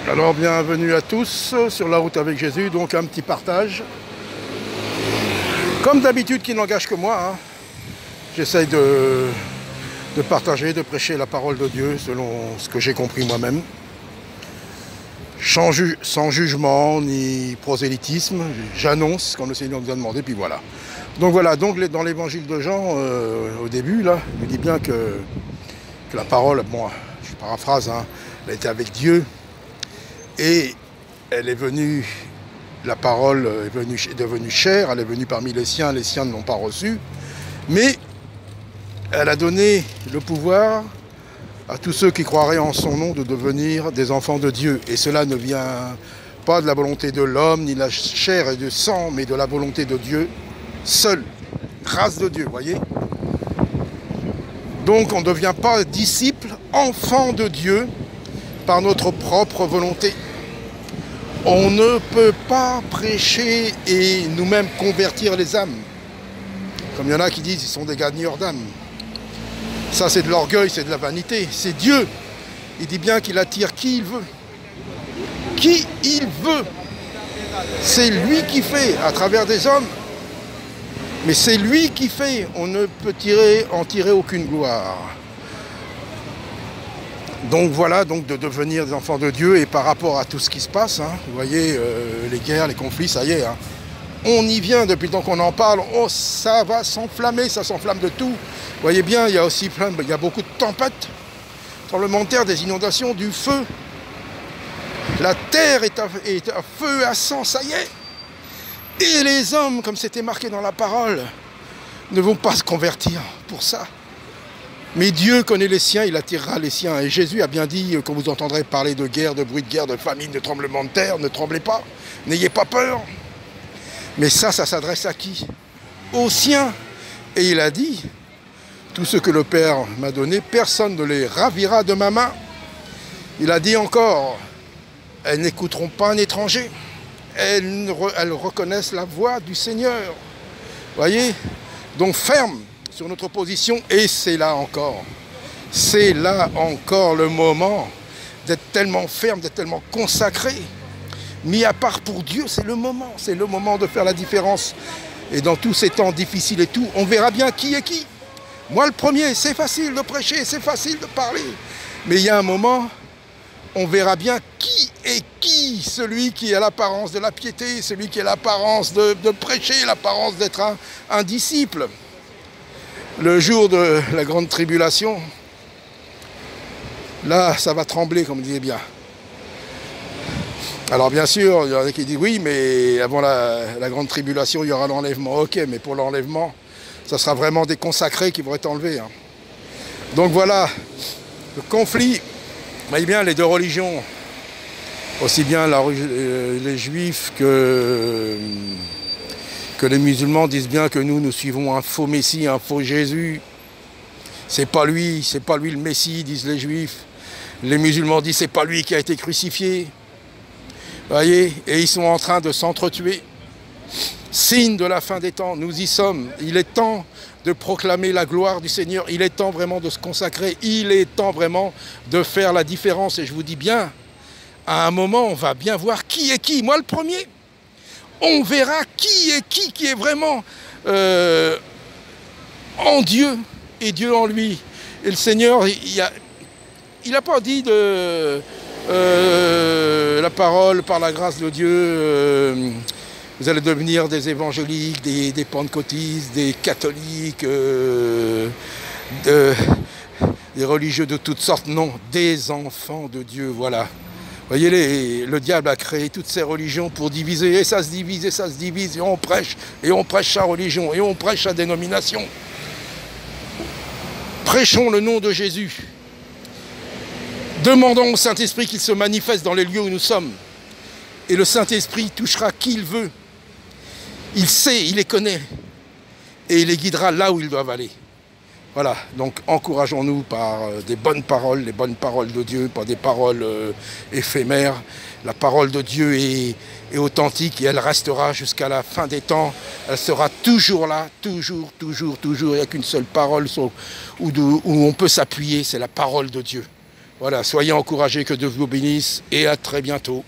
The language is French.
Alors bienvenue à tous sur la route avec Jésus, donc un petit partage. Comme d'habitude qui n'engage que moi, hein. J'essaye de partager, de prêcher la parole de Dieu selon ce que j'ai compris moi-même. Sans jugement ni prosélytisme, j'annonce comme le Seigneur nous a demandé, puis voilà. Donc voilà, donc dans l'évangile de Jean, au début, là, il nous dit bien que la parole, bon, je paraphrase, hein, elle était avec Dieu. Et elle est venue, la parole est devenue chair, elle est venue parmi les siens ne l'ont pas reçue. Mais elle a donné le pouvoir à tous ceux qui croiraient en son nom de devenir des enfants de Dieu. Et cela ne vient pas de la volonté de l'homme, ni de la chair et du sang, mais de la volonté de Dieu seul. Grâce de Dieu, voyez. Donc on ne devient pas disciple, enfant de Dieu, par notre propre volonté. On ne peut pas prêcher et nous-mêmes convertir les âmes. Comme il y en a qui disent qu'ils sont des gagneurs d'âmes. Ça c'est de l'orgueil, c'est de la vanité. C'est Dieu. Il dit bien qu'il attire qui il veut. Qui il veut. C'est lui qui fait à travers des hommes. Mais c'est lui qui fait. On ne peut en tirer aucune gloire. Donc voilà, donc de devenir des enfants de Dieu et par rapport à tout ce qui se passe, hein, vous voyez, les guerres, les conflits, ça y est, hein, on y vient depuis le temps qu'on en parle, oh ça va s'enflammer, ça s'enflamme de tout. Vous voyez bien, il y a aussi il y a beaucoup de tempêtes, tremblements de terre, des inondations, du feu. La terre est à feu, à sang, ça y est. Et les hommes, comme c'était marqué dans la parole, ne vont pas se convertir pour ça. Mais Dieu connaît les siens, il attirera les siens. Et Jésus a bien dit, quand vous entendrez parler de guerre, de bruit de guerre, de famine, de tremblement de terre, ne tremblez pas, n'ayez pas peur. Mais ça s'adresse à qui? Aux siens. Et il a dit, tout ce que le Père m'a donné, personne ne les ravira de ma main. Il a dit encore, elles n'écouteront pas un étranger. Elles reconnaissent la voix du Seigneur. Voyez? Donc ferme sur notre position, et c'est là encore le moment d'être tellement ferme, d'être tellement consacré, mis à part pour Dieu, c'est le moment de faire la différence. Et dans tous ces temps difficiles et tout, on verra bien qui est qui. Moi le premier, c'est facile de prêcher, c'est facile de parler, mais il y a un moment, on verra bien qui est qui, celui qui a l'apparence de la piété, celui qui a l'apparence de prêcher, l'apparence d'être un disciple. Le jour de la grande tribulation, là, ça va trembler, comme on disait bien. Alors bien sûr, il y en a qui disent oui, mais avant la grande tribulation, il y aura l'enlèvement. Ok, mais pour l'enlèvement, ça sera vraiment des consacrés qui vont être enlevés. Hein. Donc voilà, le conflit, voyez bien, les deux religions, aussi bien les juifs que les musulmans disent bien que nous suivons un faux Messie, un faux Jésus. C'est pas lui le Messie, disent les juifs. Les musulmans disent c'est pas lui qui a été crucifié. Voyez, et ils sont en train de s'entretuer. Signe de la fin des temps, nous y sommes. Il est temps de proclamer la gloire du Seigneur. Il est temps vraiment de se consacrer. Il est temps vraiment de faire la différence. Et je vous dis bien, à un moment, on va bien voir qui est qui. Moi le premier. On verra qui est vraiment en Dieu et Dieu en lui. Et le Seigneur, il n'a pas dit de la parole par la grâce de Dieu, vous allez devenir des évangéliques, des pentecôtistes, des catholiques, des religieux de toutes sortes. Non, des enfants de Dieu, voilà. Vous voyez, le diable a créé toutes ces religions pour diviser, et ça se divise, et on prêche sa religion, et on prêche sa dénomination. Prêchons le nom de Jésus. Demandons au Saint-Esprit qu'il se manifeste dans les lieux où nous sommes. Et le Saint-Esprit touchera qui il veut. Il sait, il les connaît. Et il les guidera là où ils doivent aller. Voilà, donc encourageons-nous par des bonnes paroles, les bonnes paroles de Dieu, pas des paroles éphémères. La parole de Dieu est authentique et elle restera jusqu'à la fin des temps. Elle sera toujours là, toujours. Il n'y a qu'une seule parole où on peut s'appuyer, c'est la parole de Dieu. Voilà, soyez encouragés, que Dieu vous bénisse et à très bientôt.